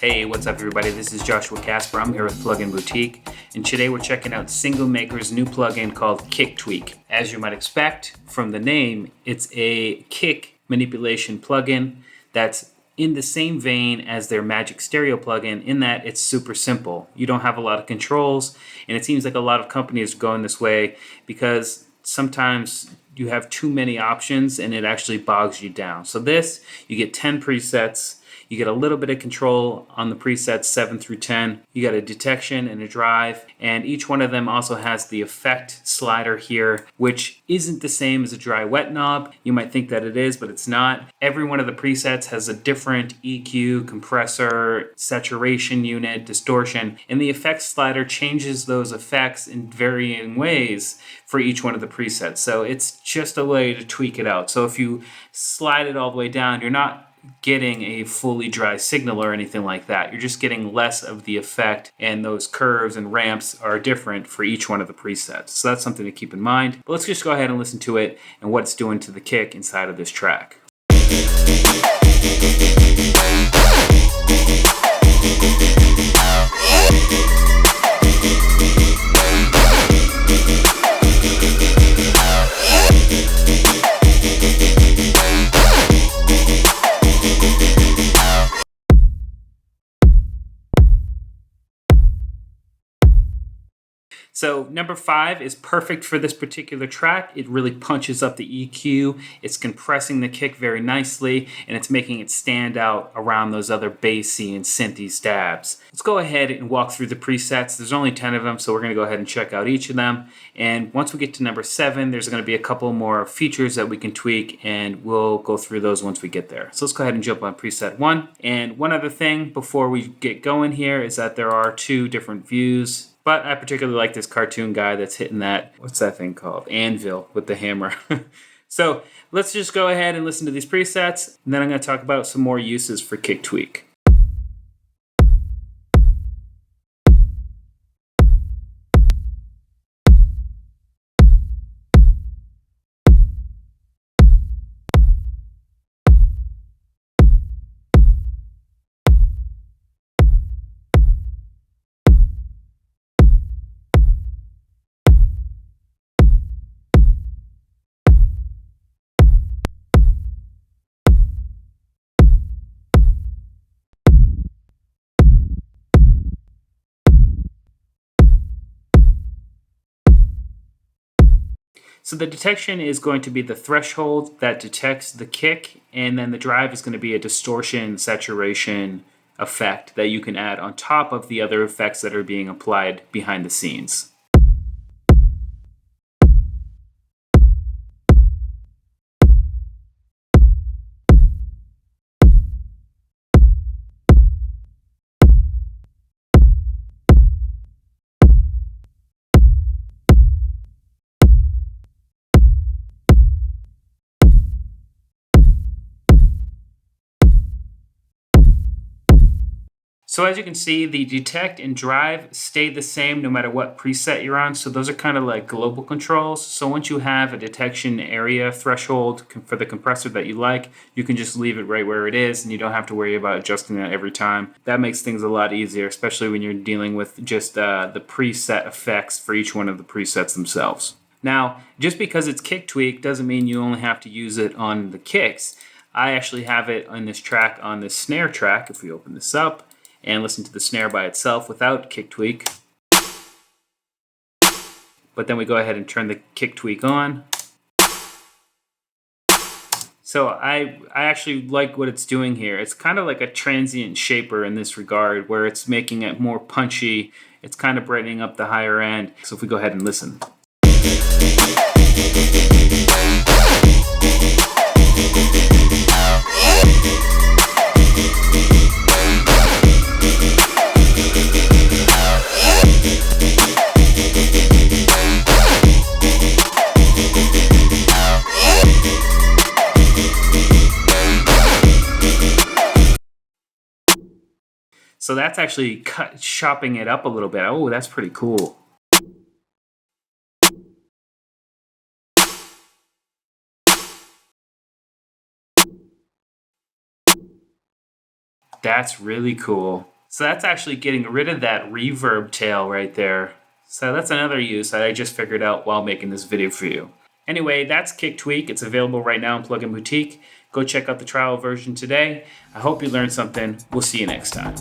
Hey, what's up everybody? This is Joshua Casper. I'm here with Plugin Boutique, and today we're checking out Singomakers' new plugin called Kick Tweak. As you might expect from the name, it's a kick manipulation plugin that's in the same vein as their Magic Stereo plugin in that it's super simple. You don't have a lot of controls, and it seems like a lot of companies are going this way because sometimes you have too many options and it actually bogs you down. So this, you get 10 presets. You get a little bit of control on the presets 7 through 10. You got a detection and a drive, and each one of them also has the effect slider here, which isn't the same as a dry wet knob. You might think that it is, but it's not. Every one of the presets has a different EQ, compressor, saturation unit, distortion, and the effect slider changes those effects in varying ways for each one of the presets. So it's just a way to tweak it out. So if you slide it all the way down, you're not getting a fully dry signal or anything like that. You're just getting less of the effect, and those curves and ramps are different for each one of the presets. So that's something to keep in mind. But let's just go ahead and listen to it and what it's doing to the kick inside of this track. So number 5 is perfect for this particular track. It really punches up the EQ. It's compressing the kick very nicely, and it's making it stand out around those other bassy and synthy stabs. Let's go ahead and walk through the presets. There's only 10 of them, so we're going to go ahead and check out each of them. And once we get to number 7, there's going to be a couple more features that we can tweak, and we'll go through those once we get there. So let's go ahead and jump on preset 1. And one other thing before we get going here is that there are 2 different views. But I particularly like this cartoon guy that's hitting that, what's that thing called? Anvil with the hammer. So let's just go ahead and listen to these presets, and then I'm going to talk about some more uses for Kick Tweak. So the detection is going to be the threshold that detects the kick, and then the drive is going to be a distortion saturation effect that you can add on top of the other effects that are being applied behind the scenes. So as you can see, the detect and drive stay the same no matter what preset you're on. So those are kind of like global controls. So once you have a detection area threshold for the compressor that you like, you can just leave it right where it is, and you don't have to worry about adjusting that every time. That makes things a lot easier, especially when you're dealing with just the preset effects for each one of the presets themselves. Now, just because it's Kick Tweak doesn't mean you only have to use it on the kicks. I actually have it on this track, on this snare track. If we open this up and listen to the snare by itself without Kick Tweak. But then we go ahead and turn the Kick Tweak on. So I actually like what it's doing here. It's kind of like a transient shaper in this regard, where it's making it more punchy. It's kind of brightening up the higher end. So if we go ahead and listen. So that's actually chopping it up a little bit. Oh, that's pretty cool. That's really cool. So that's actually getting rid of that reverb tail right there. So that's another use that I just figured out while making this video for you. Anyway, that's Kick Tweak. It's available right now in Plugin Boutique. Go check out the trial version today. I hope you learned something. We'll see you next time.